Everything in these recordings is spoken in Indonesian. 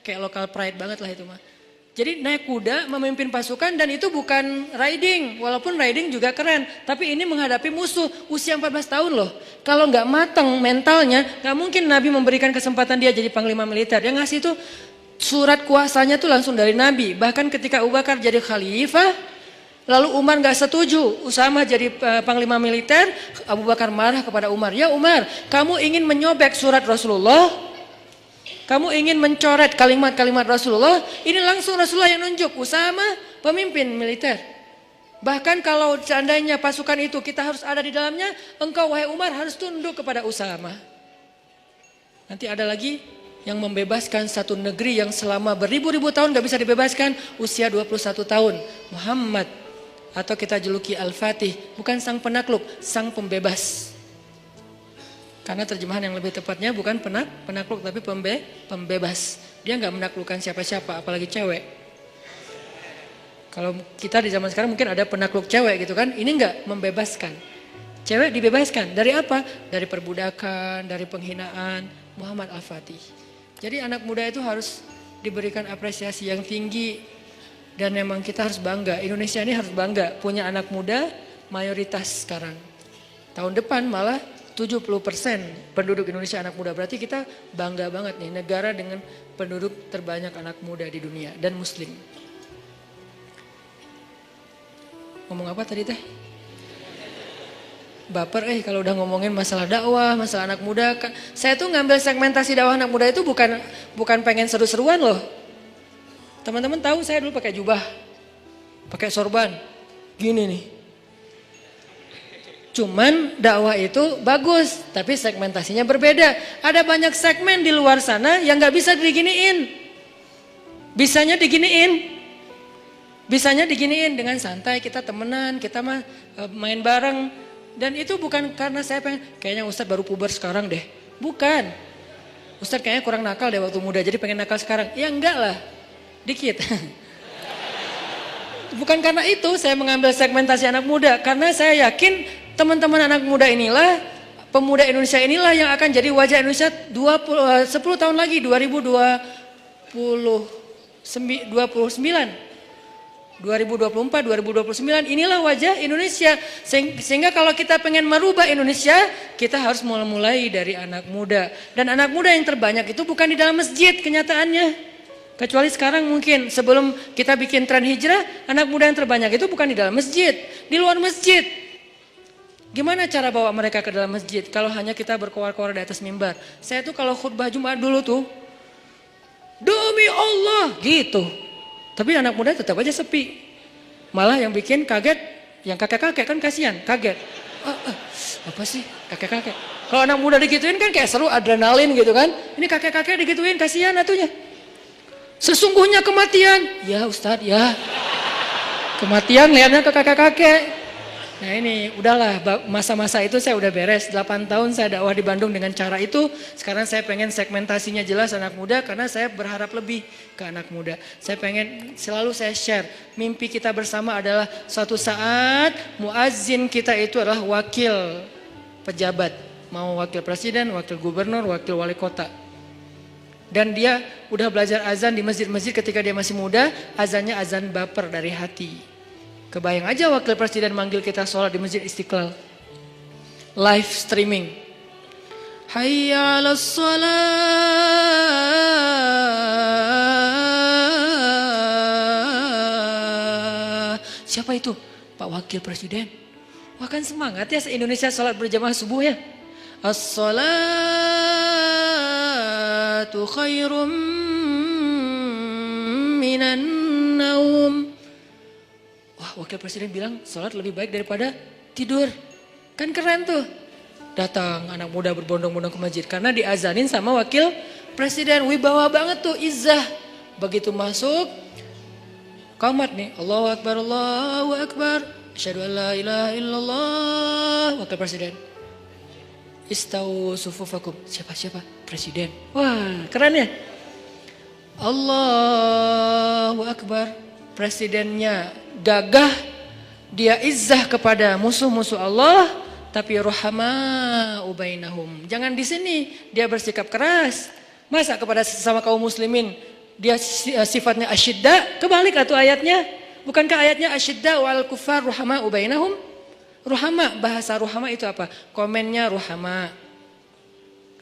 kayak local pride banget lah itu mah. Jadi naik kuda memimpin pasukan dan itu bukan riding. Walaupun riding juga keren. Tapi ini menghadapi musuh usia 14 tahun loh. Kalau nggak matang mentalnya nggak mungkin Nabi memberikan kesempatan dia jadi panglima militer. Yang ngasih itu surat kuasanya tuh langsung dari Nabi. Bahkan ketika Abu Bakar jadi khalifah. Lalu Umar nggak setuju. Usama jadi panglima militer. Abu Bakar marah kepada Umar. Ya Umar kamu ingin menyobek surat Rasulullah. Kamu ingin mencoret kalimat-kalimat Rasulullah, ini langsung Rasulullah yang nunjuk, Usama pemimpin militer. Bahkan kalau seandainya pasukan itu kita harus ada di dalamnya, engkau wahai Umar harus tunduk kepada Usama. Nanti ada lagi yang membebaskan satu negeri yang selama beribu-ribu tahun gak bisa dibebaskan, usia 21 tahun. Muhammad, atau kita juluki Al-Fatih, bukan sang penakluk, sang pembebas. Karena terjemahan yang lebih tepatnya bukan penakluk tapi pembebas. Dia nggak menaklukkan siapa-siapa, apalagi cewek. Kalau kita di zaman sekarang mungkin ada penakluk cewek gitu kan, ini nggak membebaskan. Cewek dibebaskan dari apa? Dari perbudakan, dari penghinaan. Muhammad Al-Fatih. Jadi anak muda itu harus diberikan apresiasi yang tinggi dan memang kita harus bangga. Indonesia ini harus bangga punya anak muda mayoritas sekarang. Tahun depan malah 70% penduduk Indonesia anak muda. Berarti kita bangga banget nih negara dengan penduduk terbanyak anak muda di dunia dan muslim. Ngomong apa tadi teh? Baper kalau udah ngomongin masalah dakwah, masalah anak muda. Saya tuh ngambil segmentasi dakwah anak muda itu bukan pengen seru-seruan loh. Teman-teman tahu saya dulu pakai jubah, pakai sorban, gini nih. Cuman dakwah itu bagus, tapi segmentasinya berbeda. Ada banyak segmen di luar sana yang gak bisa diginiin. Bisanya diginiin dengan santai, kita temenan, kita main bareng. Dan itu bukan karena saya pengen, kayaknya Ustadz baru puber sekarang deh. Bukan. Ustadz kayaknya kurang nakal deh waktu muda, jadi pengen nakal sekarang. Ya enggak lah, dikit. Bukan karena itu saya mengambil segmentasi anak muda, karena saya yakin teman-teman anak muda inilah, pemuda Indonesia inilah yang akan jadi wajah Indonesia 10 tahun lagi, 2024, 2029, inilah wajah Indonesia. Sehingga kalau kita pengen merubah Indonesia, kita harus mulai dari anak muda. Dan anak muda yang terbanyak itu bukan di dalam masjid kenyataannya. Kecuali sekarang mungkin sebelum kita bikin tren hijrah, anak muda yang terbanyak itu bukan di dalam masjid, di luar masjid. Gimana cara bawa mereka ke dalam masjid kalau hanya kita berkoar-koar di atas mimbar? Saya tuh kalau khutbah Jumat dulu tuh, demi Allah gitu. Tapi anak muda tetap aja sepi. Malah yang bikin kaget, yang kakek-kakek kan kasihan, kaget. Apa sih kakek-kakek? Kalau anak muda digituin kan kayak seru, adrenalin gitu kan. Ini kakek-kakek digituin, kasihan atunya. Sesungguhnya kematian, ya Ustadz ya. Kematian lihatnya ke kakek-kakek. Nah ini udahlah, masa-masa itu saya udah beres. 8 tahun saya dakwah di Bandung dengan cara itu. Sekarang saya pengen segmentasinya jelas anak muda, karena saya berharap lebih ke anak muda. Saya pengen selalu saya share, mimpi kita bersama adalah suatu saat muazzin kita itu adalah wakil pejabat. Mau wakil presiden, wakil gubernur, wakil wali kota. Dan dia udah belajar azan di masjid-masjid ketika dia masih muda, azannya azan baper dari hati. Kebayang aja wakil presiden manggil kita sholat di Masjid Istiqlal. Live streaming. Hayya 'alas shalah. Siapa itu? Pak Wakil Presiden. Wah kan semangat ya se-Indonesia sholat berjamaah subuh ya. As-salatu khairum minan naum. Wakil presiden bilang sholat lebih baik daripada tidur. Kan keren tuh. Datang anak muda berbondong-bondong ke masjid karena diazanin sama wakil presiden. Wibawa banget tuh, izzah. Begitu masuk, qamat nih, Allahu Akbar, Allahu Akbar, asyhadu an la ilaha illallah. Wakil presiden, istawu sufufakum. Siapa? Presiden. Wah keren ya. Allahu Akbar. Presidennya gagah, dia izzah kepada musuh-musuh Allah, tapi ruhama ubainahum. Jangan di sini dia bersikap keras. Masa kepada sesama kaum muslimin dia sifatnya asyidda, kebalik atau ayatnya. Bukankah ayatnya asyidda wal kufar ruhama ubainahum? Ruhama, bahasa ruhama itu apa? Komennya ruhama.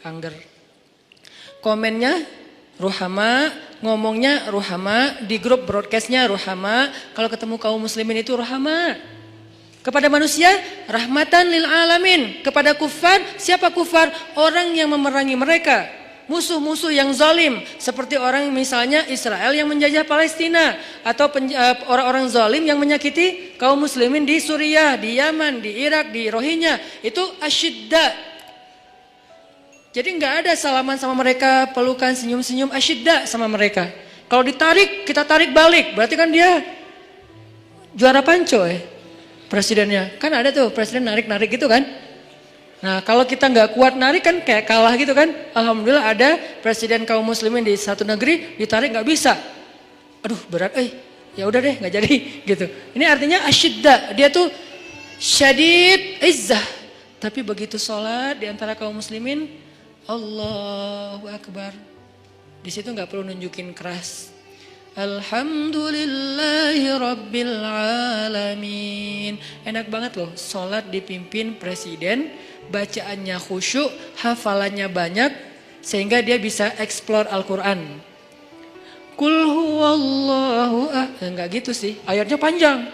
Angger. Komennya ruhama, ngomongnya ruhama, di grup broadcastnya ruhama, kalau ketemu kaum muslimin itu ruhama. Kepada manusia, rahmatan lil alamin. Kepada kufar, siapa kufar? Orang yang memerangi mereka. Musuh-musuh yang zalim. Seperti orang misalnya Israel yang menjajah Palestina. Atau orang-orang zalim yang menyakiti kaum muslimin di Suriah, di Yaman, di Irak, di Rohingya. Itu asyidda. Jadi nggak ada salaman sama mereka, pelukan, senyum-senyum, asyidda sama mereka. Kalau ditarik, kita tarik balik. Berarti kan dia juara panco presidennya. Kan ada tuh presiden narik-narik gitu kan. Nah kalau kita nggak kuat narik kan kayak kalah gitu kan. Alhamdulillah ada presiden kaum muslimin di satu negeri ditarik nggak bisa. Aduh berat ya udah deh nggak jadi gitu. Ini artinya asyidda. Dia tuh syadid izzah. Tapi begitu sholat di antara kaum muslimin, Allahu Akbar. Di situ nggak perlu nunjukin keras. Alhamdulillahi Rabbil Alamin. Enak banget loh sholat dipimpin presiden, bacaannya khusyuk, hafalannya banyak, sehingga dia bisa explore Al-Quran. Kul huwallahu enggak gitu sih, ayatnya panjang.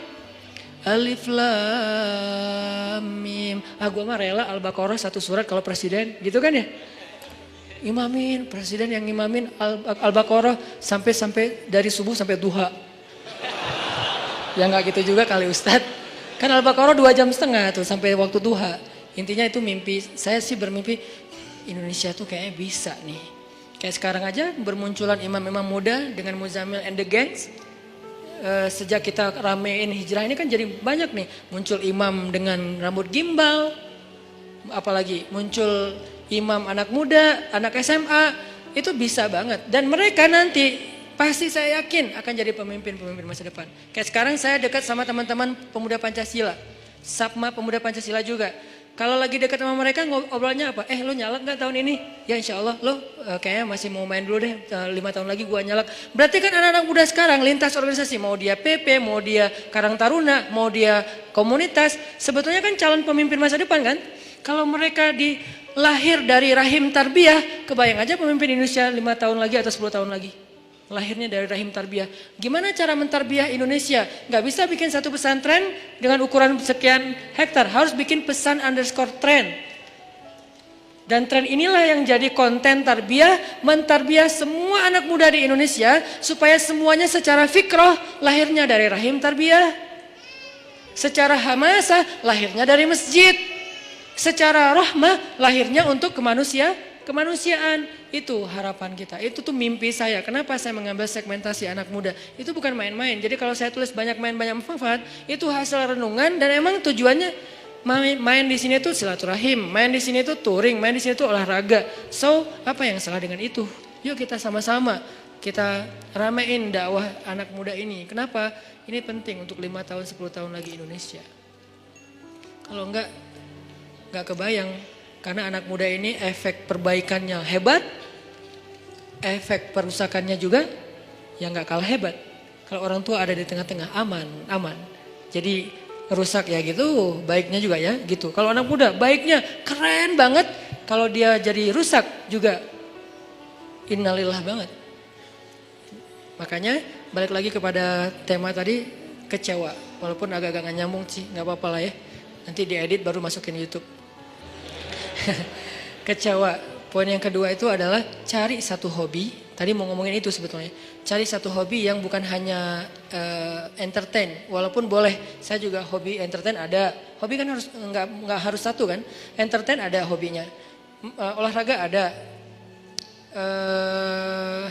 Alif Lam Mim. Gua mah rela Al-Baqarah satu surat kalau presiden, gitu kan ya? Imamin, presiden yang imamin Al-Baqarah sampai dari subuh sampai duha. Ya nggak gitu juga kali Ustadz. Kan Al-Baqarah 2,5 jam tuh sampai waktu duha. Intinya itu mimpi, saya sih bermimpi Indonesia tuh kayaknya bisa nih. Kayak sekarang aja bermunculan imam-imam muda dengan Muzammil and the Gangs. Sejak kita ramein hijrah ini kan jadi banyak nih. Muncul imam dengan rambut gimbal. Apalagi muncul imam anak muda, anak SMA, itu bisa banget. Dan mereka nanti pasti saya yakin akan jadi pemimpin-pemimpin masa depan. Kayak sekarang saya dekat sama teman-teman pemuda Pancasila, Sapma pemuda Pancasila juga. Kalau lagi dekat sama mereka ngobrolnya apa? Lo nyalak gak tahun ini? Ya insya Allah lo kayaknya masih mau main dulu deh, 5 tahun lagi gua nyalak. Berarti kan anak-anak muda sekarang lintas organisasi, mau dia PP, mau dia Karang Taruna, mau dia komunitas, sebetulnya kan calon pemimpin masa depan kan? Kalau mereka lahir dari rahim tarbiyah, kebayang aja pemimpin Indonesia 5 tahun lagi atau 10 tahun lagi. Lahirnya dari rahim tarbiyah. Gimana cara mentarbiyah Indonesia? Gak bisa bikin satu pesantren dengan ukuran sekian hektar. Harus bikin pesan _ tren. Dan tren inilah yang jadi konten tarbiyah, mentarbiyah semua anak muda di Indonesia supaya semuanya secara fikroh lahirnya dari rahim tarbiyah. Secara hamasah lahirnya dari masjid. Secara rahmah lahirnya untuk kemanusiaan. Itu harapan kita. Itu tuh mimpi saya. Kenapa saya mengambil segmentasi anak muda? Itu bukan main-main. Jadi kalau saya tulis banyak main banyak manfaat, itu hasil renungan dan emang tujuannya main di sini tuh silaturahim, main di sini tuh touring, main di sini tuh olahraga. So, apa yang salah dengan itu? Yuk kita sama-sama kita ramein dakwah anak muda ini. Kenapa? Ini penting untuk 5 tahun 10 tahun lagi Indonesia. Kalau enggak kebayang, karena anak muda ini efek perbaikannya hebat, efek perusakannya juga yang gak kalah hebat. Kalau orang tua ada di tengah-tengah aman. Jadi rusak ya gitu, baiknya juga ya gitu. Kalau anak muda baiknya keren banget, kalau dia jadi rusak juga innalillah banget. Makanya balik lagi kepada tema tadi, kecewa. Walaupun agak-agak gak nyambung sih, gak apa-apa lah ya. Nanti diedit baru masukin YouTube. Kecewa. Poin yang kedua itu adalah cari satu hobi. Tadi mau ngomongin itu sebetulnya. Cari satu hobi yang bukan hanya entertain. Walaupun boleh. Saya juga hobi entertain ada. Hobi kan harus nggak harus satu kan. Entertain ada hobinya. Olahraga ada.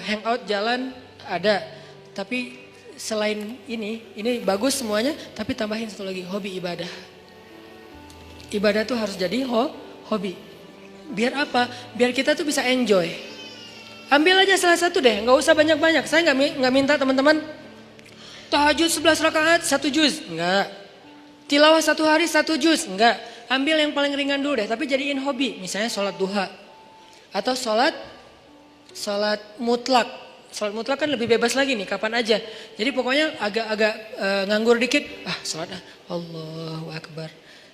Hangout jalan ada. Tapi selain ini bagus semuanya. Tapi tambahin satu lagi, hobi ibadah. Ibadah tuh harus jadi hobi. Biar apa? Biar kita tuh bisa enjoy. Ambil aja salah satu deh, nggak usah banyak-banyak. Saya nggak minta teman-teman tahajud 11 rakaat 1 juz, nggak. Tilawah 1 hari 1 juz, nggak. Ambil yang paling ringan dulu deh, tapi jadiin hobi. Misalnya sholat duha atau sholat mutlak, Sholat mutlak kan lebih bebas lagi nih, kapan aja. Jadi pokoknya agak-agak nganggur dikit, sholat Allahu Akbar.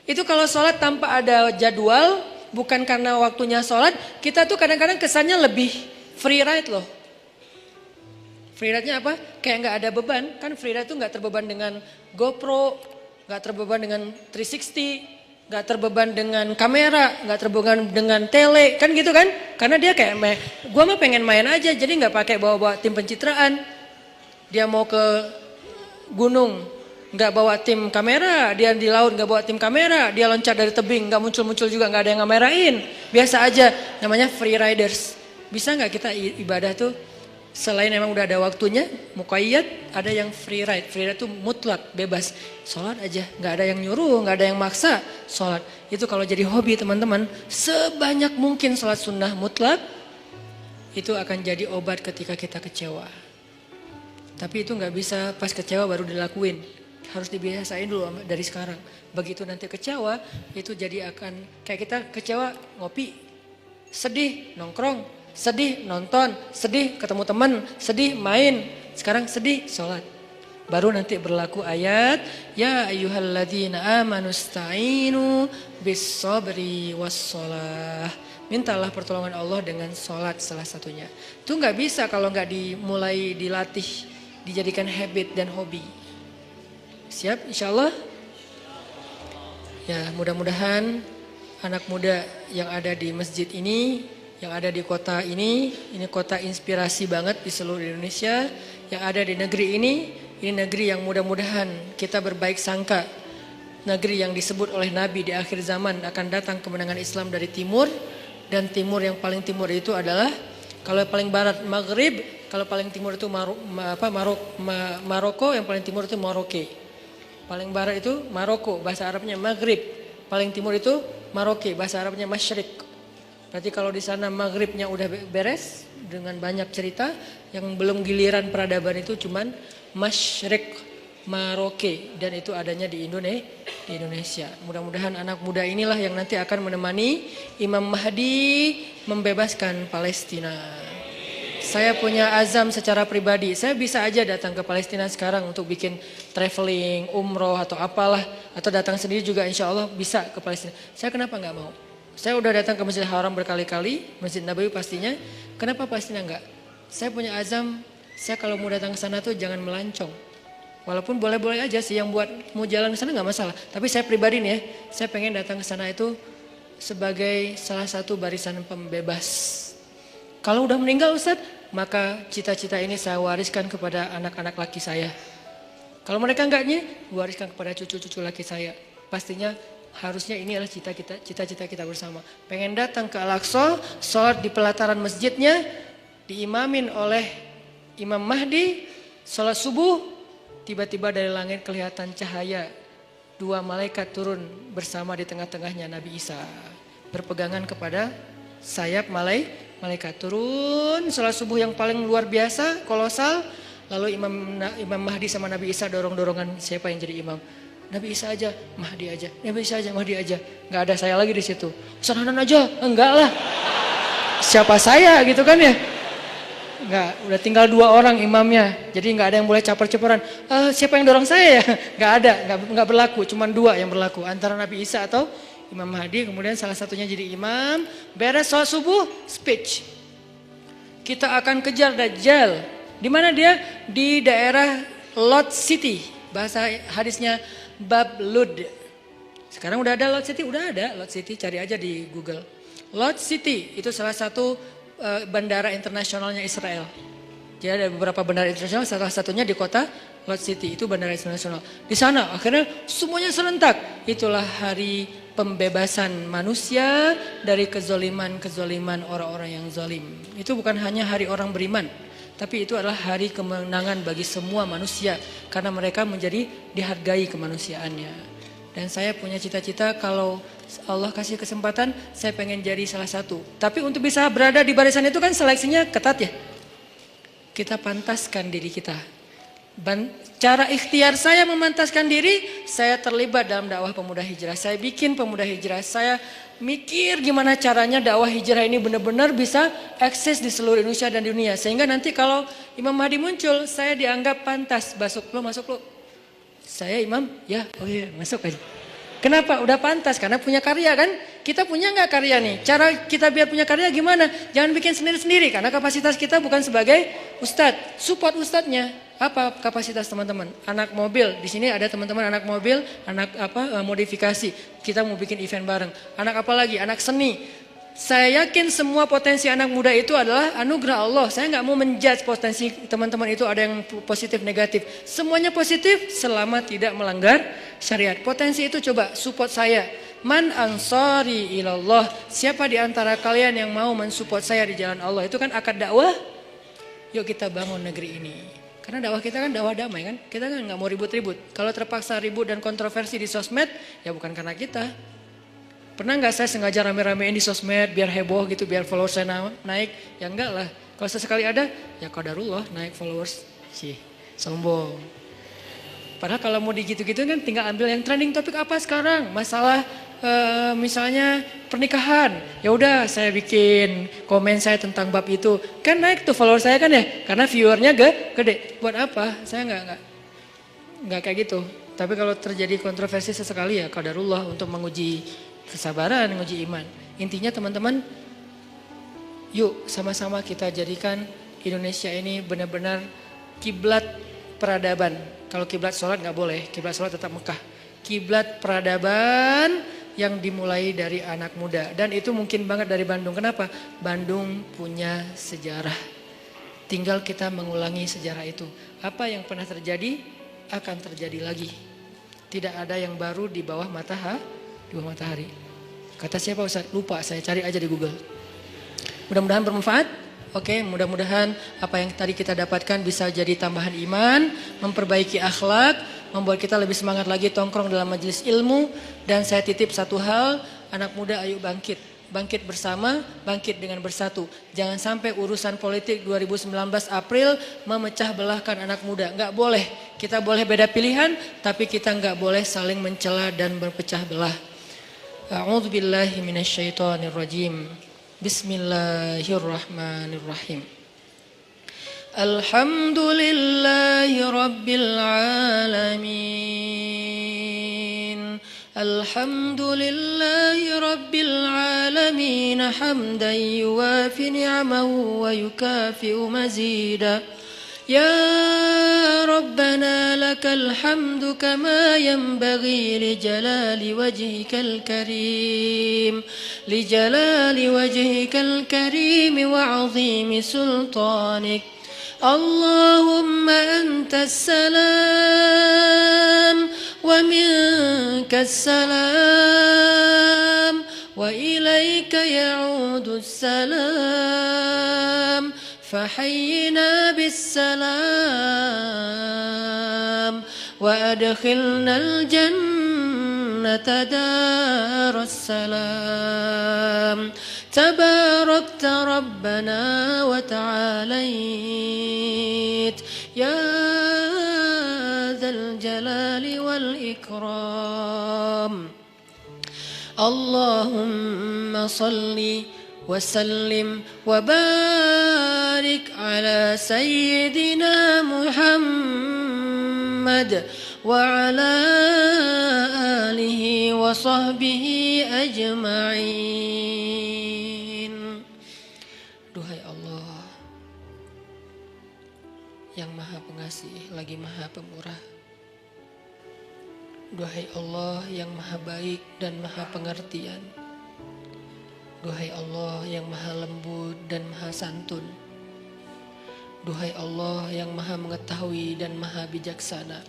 Itu kalau sholat tanpa ada jadwal, bukan karena waktunya sholat, kita tuh kadang-kadang kesannya lebih free ride loh. Free ride-nya apa? Kayak nggak ada beban, kan free ride tuh nggak terbeban dengan GoPro, nggak terbeban dengan 360, nggak terbeban dengan kamera, nggak terbeban dengan tele, kan gitu kan? Karena dia kayak, gua mah pengen main aja, jadi nggak pakai bawa-bawa tim pencitraan. Dia mau ke gunung, nggak bawa tim kamera, dia di laut nggak bawa tim kamera, dia loncat dari tebing, nggak muncul-muncul juga, nggak ada yang ngamerain, biasa aja, namanya free riders. Bisa nggak kita ibadah tuh? Selain emang udah ada waktunya, muqayyad, ada yang free ride. Free ride itu mutlak, bebas. Sholat aja, gak ada yang nyuruh, gak ada yang maksa. Sholat, itu kalau jadi hobi teman-teman, sebanyak mungkin sholat sunnah mutlak, itu akan jadi obat ketika kita kecewa. Tapi itu gak bisa pas kecewa baru dilakuin. Harus dibiasain dulu dari sekarang. Begitu nanti kecewa, itu jadi akan, kayak kita kecewa ngopi, sedih, nongkrong. Sedih nonton, sedih ketemu teman, sedih main, sekarang sedih sholat. Baru nanti berlaku ayat, ya ayyuhalladzina amanu sta'inu bis sabri was sholah. Mintalah pertolongan Allah dengan sholat salah satunya. Itu nggak bisa kalau nggak dimulai dilatih, dijadikan habit dan hobi. Siap insya Allah? Ya mudah-mudahan anak muda yang ada di masjid ini, yang ada di kota ini kota inspirasi banget di seluruh Indonesia. Yang ada di negeri ini negeri yang mudah-mudahan kita berbaik sangka. Negeri yang disebut oleh Nabi di akhir zaman akan datang kemenangan Islam dari timur. Dan timur yang paling timur itu adalah, kalau paling barat Maghrib, kalau paling timur itu Maroko, yang paling timur itu Maroke. Paling barat itu Maroko, bahasa Arabnya Maghrib. Paling timur itu Maroke, bahasa Arabnya Masyrik. Berarti kalau di sana maghribnya udah beres dengan banyak cerita, yang belum giliran peradaban itu cuman Masyrik, Maroke, dan itu adanya di Indonesia. Mudah-mudahan anak muda inilah yang nanti akan menemani Imam Mahdi membebaskan Palestina. Saya punya azam secara pribadi, saya bisa aja datang ke Palestina sekarang untuk bikin traveling, umroh atau apalah, atau datang sendiri juga insya Allah bisa ke Palestina. Saya kenapa nggak mau? Saya udah datang ke Masjidil Haram berkali-kali, Masjid Nabawi pastinya. Kenapa Palestina enggak? Saya punya azam, saya kalau mau datang ke sana tuh jangan melancong. Walaupun boleh-boleh aja sih yang buat mau jalan ke sana enggak masalah. Tapi saya pribadi nih ya, saya pengen datang ke sana itu sebagai salah satu barisan pembebas. Kalau udah meninggal Ustadz, maka cita-cita ini saya wariskan kepada anak-anak laki saya. Kalau mereka enggaknya, wariskan kepada cucu-cucu laki saya. Pastinya harusnya ini adalah cita-cita kita bersama. Pengen datang ke Al-Aqsa, sholat di pelataran masjidnya, diimamin oleh Imam Mahdi, sholat subuh, tiba-tiba dari langit kelihatan cahaya. 2 malaikat turun bersama di tengah-tengahnya Nabi Isa. Berpegangan kepada sayap malaikat turun, sholat subuh yang paling luar biasa, kolosal. Lalu Imam Mahdi sama Nabi Isa dorong-dorongan siapa yang jadi imam. Nabi Isa aja, Mahdi aja, Nabi Isa aja, Mahdi aja. Nggak ada saya lagi di situ. Ustaz Hanan aja, enggak lah. Siapa saya gitu kan ya? Enggak, udah tinggal 2 orang imamnya. Jadi nggak ada yang boleh caper-caperan. Siapa yang dorong saya ya? Nggak ada, nggak berlaku. Cuma 2 yang berlaku. Antara Nabi Isa atau Imam Mahdi. Kemudian salah satunya jadi imam. Beres sholat subuh, speech. Kita akan kejar Dajjal. Di mana dia? Di daerah Lot City. Bahasa hadisnya Bab Lud. Sekarang udah ada Lot City, udah ada Lot City, cari aja di Google. Lot City itu salah satu bandara internasionalnya Israel. Jadi ada beberapa bandara internasional, salah satunya di kota Lot City, itu bandara internasional. Di sana akhirnya semuanya serentak. Itulah hari pembebasan manusia dari kezoliman orang-orang yang zalim. Itu bukan hanya hari orang beriman, tapi itu adalah hari kemenangan bagi semua manusia. Karena mereka menjadi dihargai kemanusiaannya. Dan saya punya cita-cita kalau Allah kasih kesempatan, saya pengen jadi salah satu. Tapi untuk bisa berada di barisan itu kan seleksinya ketat ya. Kita pantaskan diri kita. Cara ikhtiar saya memantaskan diri, saya terlibat dalam dakwah pemuda hijrah. Saya bikin pemuda hijrah, saya mikir gimana caranya dakwah hijrah ini benar-benar bisa eksis di seluruh Indonesia dan dunia. Sehingga nanti kalau Imam Mahdi muncul, saya dianggap pantas. Masuk lo. Saya imam, ya, oh iya, masuk aja. Kenapa? Udah pantas, karena punya karya kan? Kita punya nggak karya nih? Cara kita biar punya karya gimana? Jangan bikin sendiri-sendiri, karena kapasitas kita bukan sebagai ustadz. Support ustadznya. Apa kapasitas teman-teman? Anak mobil, di sini ada teman-teman anak mobil, anak modifikasi. Kita mau bikin event bareng. Anak apa lagi? Anak seni. Saya yakin semua potensi anak muda itu adalah anugerah Allah. Saya nggak mau menjudge potensi teman-teman itu ada yang positif negatif. Semuanya positif selama tidak melanggar syariat. Potensi itu coba support saya. Man ansari ilallah. Siapa di antara kalian yang mau mensupport saya di jalan Allah? Itu kan akad dakwah. Yuk kita bangun negeri ini. Karena dakwah kita kan dakwah damai kan. Kita kan nggak mau ribut-ribut. Kalau terpaksa ribut dan kontroversi di sosmed, ya bukan karena kita. Pernah nggak saya sengaja rame-ramein di sosmed biar heboh gitu, biar followers saya naik? Ya enggak lah. Kalau sesekali ada, ya qadarullah naik followers. Sombong. Padahal kalau mau digitu-gitu kan tinggal ambil yang trending topik apa sekarang. Masalah misalnya pernikahan. Ya udah saya bikin komen saya tentang bab itu. Kan naik tuh follower saya kan ya. Karena viewernya gede. Buat apa? Saya nggak kayak gitu. Tapi kalau terjadi kontroversi sesekali ya qadarullah untuk menguji kesabaran, menguji iman. Intinya teman-teman, yuk sama-sama kita jadikan Indonesia ini benar-benar kiblat peradaban. Kalau kiblat sholat nggak boleh, kiblat sholat tetap Mekah. Kiblat peradaban yang dimulai dari anak muda. Dan itu mungkin banget dari Bandung. Kenapa? Bandung punya sejarah. Tinggal kita mengulangi sejarah itu. Apa yang pernah terjadi akan terjadi lagi. Tidak ada yang baru di bawah matahari. Kata siapa Ustaz? Lupa, saya cari aja di Google. Mudah-mudahan bermanfaat. Oke, mudah-mudahan apa yang tadi kita dapatkan bisa jadi tambahan iman, memperbaiki akhlak, membuat kita lebih semangat lagi tongkrong dalam majelis ilmu. Dan saya titip satu hal, anak muda ayo bangkit. Bangkit bersama, bangkit dengan bersatu. Jangan sampai urusan politik 2019 April memecah belahkan anak muda. Enggak boleh. Kita boleh beda pilihan, tapi kita enggak boleh saling mencela dan berpecah belah. A'udzu billahi minasyaitonir rajim. Bismillahirrahmanirrahim. Alhamdulillahi rabbil alamin. Alhamdulillahi rabbil alamin hamdan yuwafi ni'amahu wa yukafi'u mazida. يا ربنا لك الحمد كما ينبغي لجلال وجهك الكريم وعظيم سلطانك. اللهم أنت السلام ومنك السلام وإليك يعود السلام. فحينا بالسلام وأدخلنا الجنة دار السلام. تباركت ربنا وتعاليت يا ذا الجلال والإكرام. اللهم صلِّ وسلم وبارك على سيدنا محمد وعلى آله وصحبه أجمعين. Duhai Allah yang maha pengasih lagi maha pemurah. Duhai Allah yang maha baik dan maha pengertian. Duhai Allah yang maha lembut dan maha santun. Duhai Allah yang maha mengetahui dan maha bijaksana.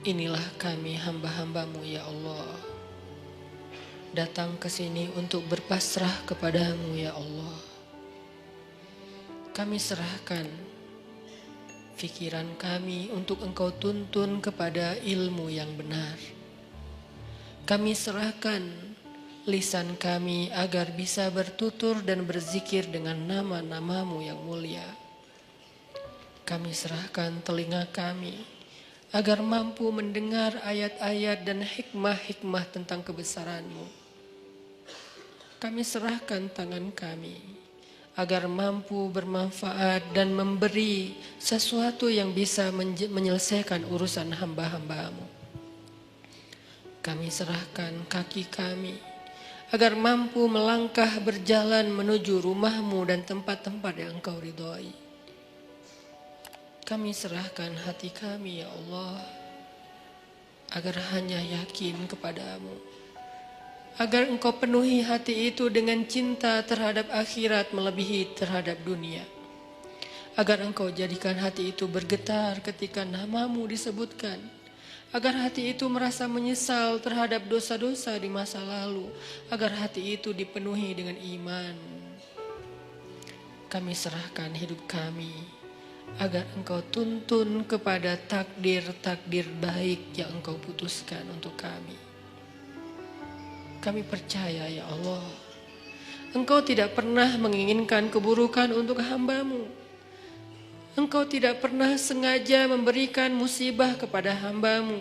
Inilah kami hamba-hambamu ya Allah. Datang ke sini untuk berpasrah kepadamu ya Allah. Kami serahkan pikiran kami untuk Engkau tuntun kepada ilmu yang benar. Kami serahkan lisan kami agar bisa bertutur dan berzikir dengan nama-namamu yang mulia. Kami serahkan telinga kami agar mampu mendengar ayat-ayat dan hikmah-hikmah tentang kebesaran-Mu. Kami serahkan tangan kami agar mampu bermanfaat dan memberi sesuatu yang bisa menyelesaikan urusan hamba-hamba-Mu. Kami serahkan kaki kami agar mampu melangkah berjalan menuju rumah-Mu dan tempat-tempat yang Engkau ridhoi. Kami serahkan hati kami ya Allah, agar hanya yakin kepadamu. Agar Engkau penuhi hati itu dengan cinta terhadap akhirat melebihi terhadap dunia. Agar Engkau jadikan hati itu bergetar ketika nama-Mu disebutkan. Agar hati itu merasa menyesal terhadap dosa-dosa di masa lalu. Agar hati itu dipenuhi dengan iman. Kami serahkan hidup kami agar Engkau tuntun kepada takdir-takdir baik yang Engkau putuskan untuk kami. Kami percaya ya Allah, Engkau tidak pernah menginginkan keburukan untuk hamba-Mu. Engkau tidak pernah sengaja memberikan musibah kepada hamba-Mu.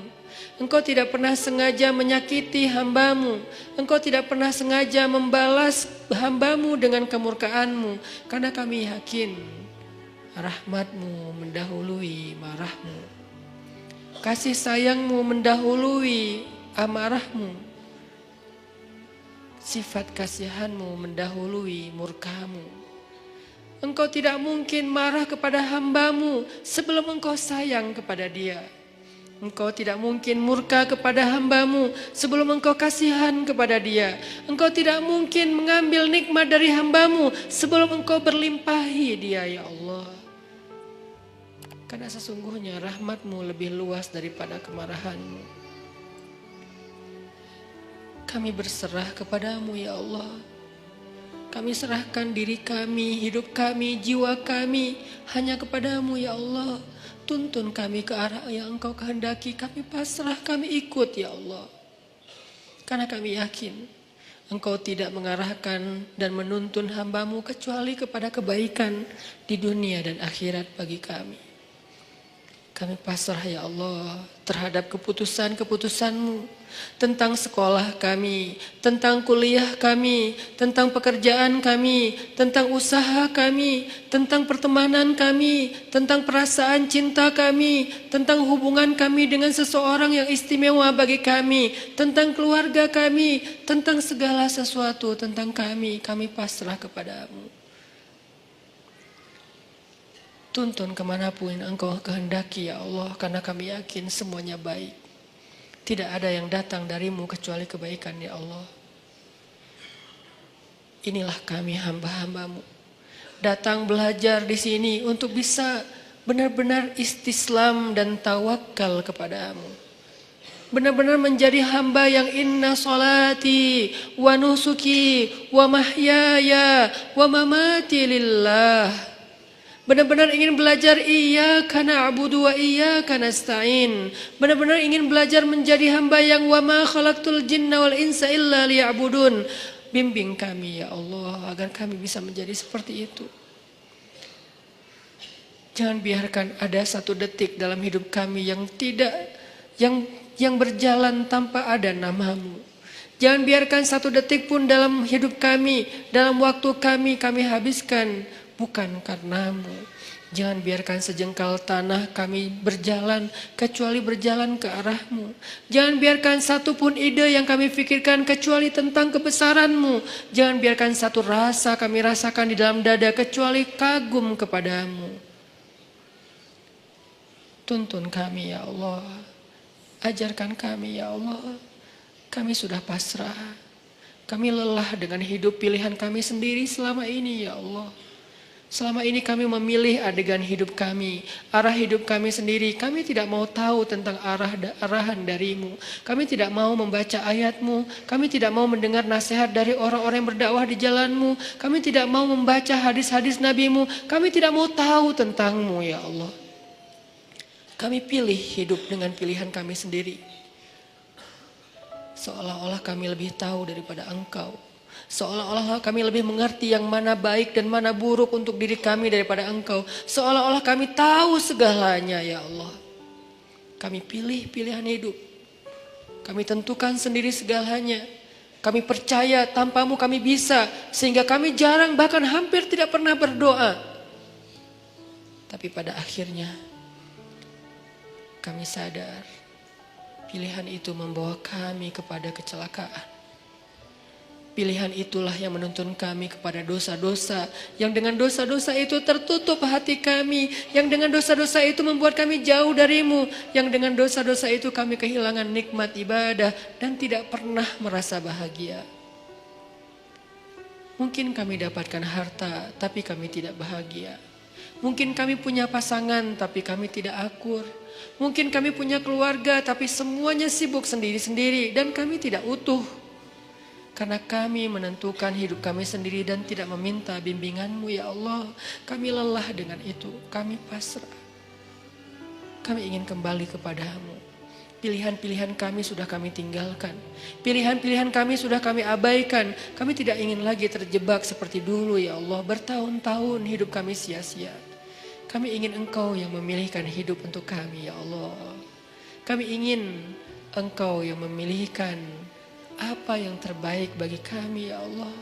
Engkau tidak pernah sengaja menyakiti hamba-Mu. Engkau tidak pernah sengaja membalas hamba-Mu dengan kemurkaan-Mu. Karena kami yakin rahmat-Mu mendahului marah-Mu. Kasih sayang-Mu mendahului amarah-Mu. Sifat kasihan-Mu mendahului murka-Mu. Engkau tidak mungkin marah kepada hamba-Mu sebelum Engkau sayang kepada dia. Engkau tidak mungkin murka kepada hamba-Mu sebelum Engkau kasihan kepada dia. Engkau tidak mungkin mengambil nikmat dari hamba-Mu sebelum Engkau berlimpahi dia ya Allah. Karena sesungguhnya rahmat-Mu lebih luas daripada kemarahan-Mu. Kami berserah kepadamu ya Allah. Kami serahkan diri kami, hidup kami, jiwa kami hanya kepadamu ya Allah. Tuntun kami ke arah yang Engkau kehendaki. Kami pasrah, kami ikut ya Allah. Karena kami yakin Engkau tidak mengarahkan dan menuntun hamba-Mu kecuali kepada kebaikan di dunia dan akhirat bagi kami. Kami pasrah ya Allah terhadap keputusan-keputusan-Mu tentang sekolah kami, tentang kuliah kami, tentang pekerjaan kami, tentang usaha kami, tentang pertemanan kami, tentang perasaan cinta kami, tentang hubungan kami dengan seseorang yang istimewa bagi kami, tentang keluarga kami, tentang segala sesuatu tentang kami pasrah kepadamu. Tuntun kemanapun Engkau kehendaki ya Allah, karena kami yakin semuanya baik. Tidak ada yang datang darimu kecuali kebaikan ya Allah. Inilah kami hamba-hamba-Mu. Datang belajar di sini untuk bisa benar-benar istislam dan tawakal kepadamu. Benar-benar menjadi hamba yang inna salati wa nusuki wa mahyaya wa mamati lillah. Benar-benar ingin belajar iyyaka na'budu wa iyyaka nasta'in. Benar-benar ingin belajar menjadi hamba yang wa ma khalaqtul jinna wal insa illa liya'budun. Bimbing kami ya Allah agar kami bisa menjadi seperti itu. Jangan biarkan ada satu detik dalam hidup kami yang yang berjalan tanpa ada nama-Mu. Jangan biarkan satu detik pun dalam hidup kami, dalam waktu kami habiskan bukan karena-Mu. Jangan biarkan sejengkal tanah kami berjalan kecuali berjalan ke arah-Mu. Jangan biarkan satu pun ide yang kami pikirkan kecuali tentang kebesaran-Mu. Jangan biarkan satu rasa kami rasakan di dalam dada kecuali kagum kepadamu. Tuntun kami ya Allah. Ajarkan kami ya Allah. Kami sudah pasrah. Kami lelah dengan hidup pilihan kami sendiri selama ini ya Allah. Selama ini kami memilih adegan hidup kami, arah hidup kami sendiri. Kami tidak mau tahu tentang arahan darimu. Kami tidak mau membaca ayatmu. Kami tidak mau mendengar nasihat dari orang-orang yang berdakwah di jalanmu. Kami tidak mau membaca hadis-hadis nabimu. Kami tidak mau tahu tentangmu ya Allah. Kami pilih hidup dengan pilihan kami sendiri. Seolah-olah kami lebih tahu daripada Engkau. Seolah-olah kami lebih mengerti yang mana baik dan mana buruk untuk diri kami daripada Engkau. Seolah-olah kami tahu segalanya ya Allah. Kami pilih pilihan hidup. Kami tentukan sendiri segalanya. Kami percaya tanpamu kami bisa. Sehingga kami jarang bahkan hampir tidak pernah berdoa. Tapi pada akhirnya kami sadar pilihan itu membawa kami kepada kecelakaan. Pilihan itulah yang menuntun kami kepada dosa-dosa. Yang dengan dosa-dosa itu tertutup hati kami. Yang dengan dosa-dosa itu membuat kami jauh darimu. Yang dengan dosa-dosa itu kami kehilangan nikmat ibadah. Dan tidak pernah merasa bahagia. Mungkin kami dapatkan harta tapi kami tidak bahagia. Mungkin kami punya pasangan tapi kami tidak akur. Mungkin kami punya keluarga tapi semuanya sibuk sendiri-sendiri. Dan kami tidak utuh. Karena kami menentukan hidup kami sendiri dan tidak meminta bimbingan-Mu ya Allah. Kami lelah dengan itu, kami pasrah. Kami ingin kembali kepadamu. Pilihan-pilihan kami sudah kami tinggalkan. Pilihan-pilihan kami sudah kami abaikan. Kami tidak ingin lagi terjebak seperti dulu ya Allah. Bertahun-tahun hidup kami sia-sia. Kami ingin Engkau yang memilihkan hidup untuk kami ya Allah. Kami ingin Engkau yang memilihkan apa yang terbaik bagi kami ya Allah.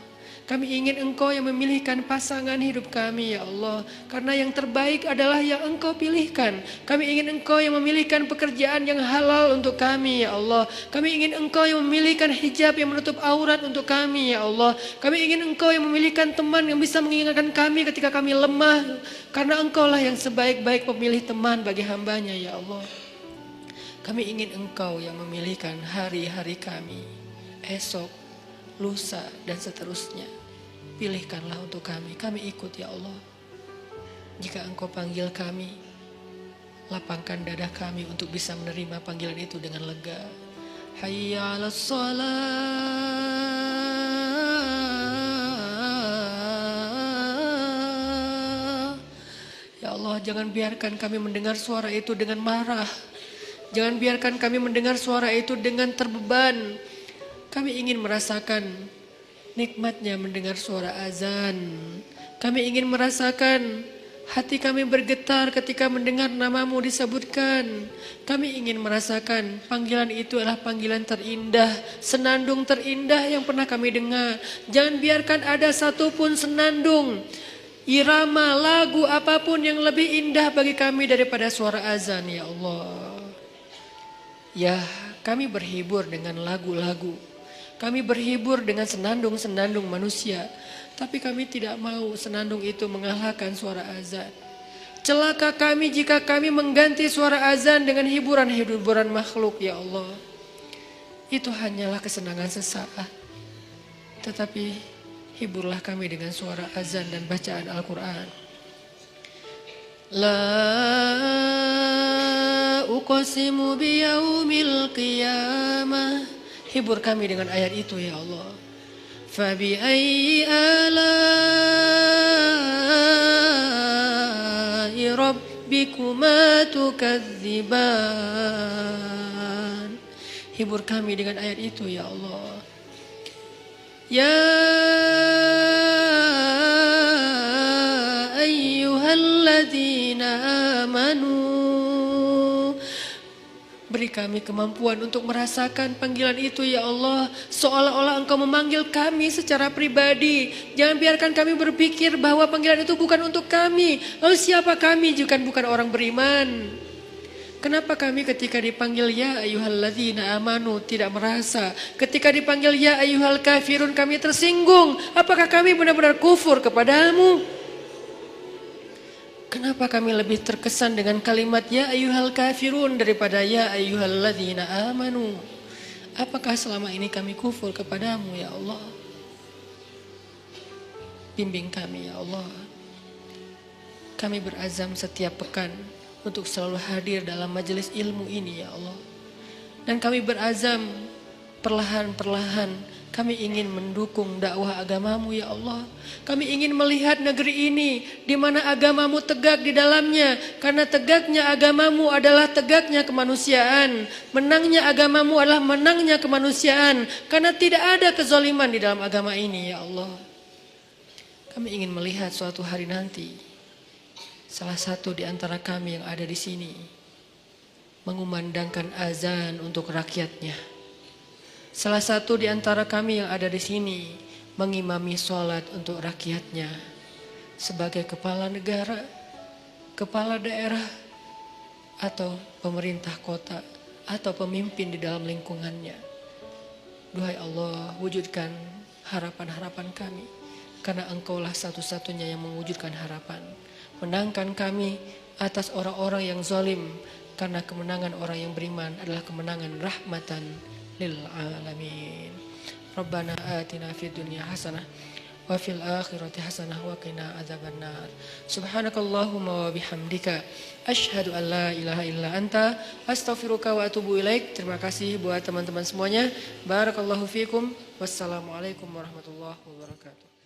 Kami ingin Engkau yang memilihkan pasangan hidup kami ya Allah. Karena yang terbaik adalah yang Engkau pilihkan. Kami ingin Engkau yang memilihkan pekerjaan yang halal untuk kami ya Allah. Kami ingin Engkau yang memilihkan hijab yang menutup aurat untuk kami ya Allah. Kami ingin Engkau yang memilihkan teman yang bisa mengingatkan kami ketika kami lemah. Karena Engkaulah yang sebaik-baik pemilih teman bagi hambanya ya Allah. Kami ingin Engkau yang memilihkan hari-hari kami. Esok, lusa dan seterusnya. Pilihkanlah untuk kami. Kami ikut ya Allah. Jika Engkau panggil kami, lapangkan dada kami untuk bisa menerima panggilan itu dengan lega. Hayya 'alas shalah. Ya Allah, jangan biarkan kami mendengar suara itu dengan marah. Jangan biarkan kami mendengar suara itu dengan terbeban. Kami ingin merasakan nikmatnya mendengar suara azan. Kami ingin merasakan hati kami bergetar ketika mendengar namamu disebutkan. Kami ingin merasakan panggilan itu adalah panggilan terindah, senandung terindah yang pernah kami dengar. Jangan biarkan ada satupun senandung, irama, lagu apapun yang lebih indah bagi kami daripada suara azan ya Allah. Ya, kami berhibur dengan lagu-lagu. Kami berhibur dengan senandung-senandung manusia. Tapi kami tidak mau senandung itu mengalahkan suara azan. Celaka kami jika kami mengganti suara azan dengan hiburan-hiburan makhluk ya Allah. Itu hanyalah kesenangan sesaat. Tetapi hiburlah kami dengan suara azan dan bacaan Al-Quran. La uqsimu biyaumil qiyamah. Hibur kami dengan ayat itu ya Allah. Fabi'ayyi ala'i rabbikuma tukadziban. Hibur kami dengan ayat itu ya Allah. Ya ayyuhalladzina amanu. Beri kami kemampuan untuk merasakan panggilan itu ya Allah. Seolah-olah Engkau memanggil kami secara pribadi. Jangan biarkan kami berpikir bahwa panggilan itu bukan untuk kami. Lalu siapa kami jika bukan orang beriman? Kenapa kami ketika dipanggil ya ayyuhalladzina amanu tidak merasa? Ketika dipanggil ya ayyuhal kafirun kami tersinggung. Apakah kami benar-benar kufur kepadamu? Kenapa kami lebih terkesan dengan kalimat ya ayyuhal kafirun daripada ya ayyuhalladzina amanu? Apakah selama ini kami kufur kepadamu ya Allah? Bimbing kami ya Allah. Kami berazam setiap pekan untuk selalu hadir dalam majelis ilmu ini ya Allah. Dan kami berazam perlahan-perlahan kami ingin mendukung dakwah agamamu ya Allah. Kami ingin melihat negeri ini di mana agamamu tegak di dalamnya. Karena tegaknya agamamu adalah tegaknya kemanusiaan. Menangnya agamamu adalah menangnya kemanusiaan. Karena tidak ada kezaliman di dalam agama ini ya Allah. Kami ingin melihat suatu hari nanti salah satu di antara kami yang ada di sini mengumandangkan azan untuk rakyatnya. Salah satu di antara kami yang ada di sini mengimami sholat untuk rakyatnya. Sebagai kepala negara, kepala daerah, atau pemerintah kota, atau pemimpin di dalam lingkungannya. Duhai Allah, wujudkan harapan-harapan kami. Karena Engkaulah satu-satunya yang mewujudkan harapan. Menangkan kami atas orang-orang yang zalim. Karena kemenangan orang yang beriman adalah kemenangan rahmatan lil alamin. Rabbana atina fid dunya hasanah wa fil akhirati hasanah wa qina adzabannar. Subhanakallahumma wa bihamdika asyhadu an la ilaha illa anta astaghfiruka wa atubu ilaik. Terima kasih buat teman-teman semuanya. Barakallahu fikum. Wassalamualaikum warahmatullahi wabarakatuh.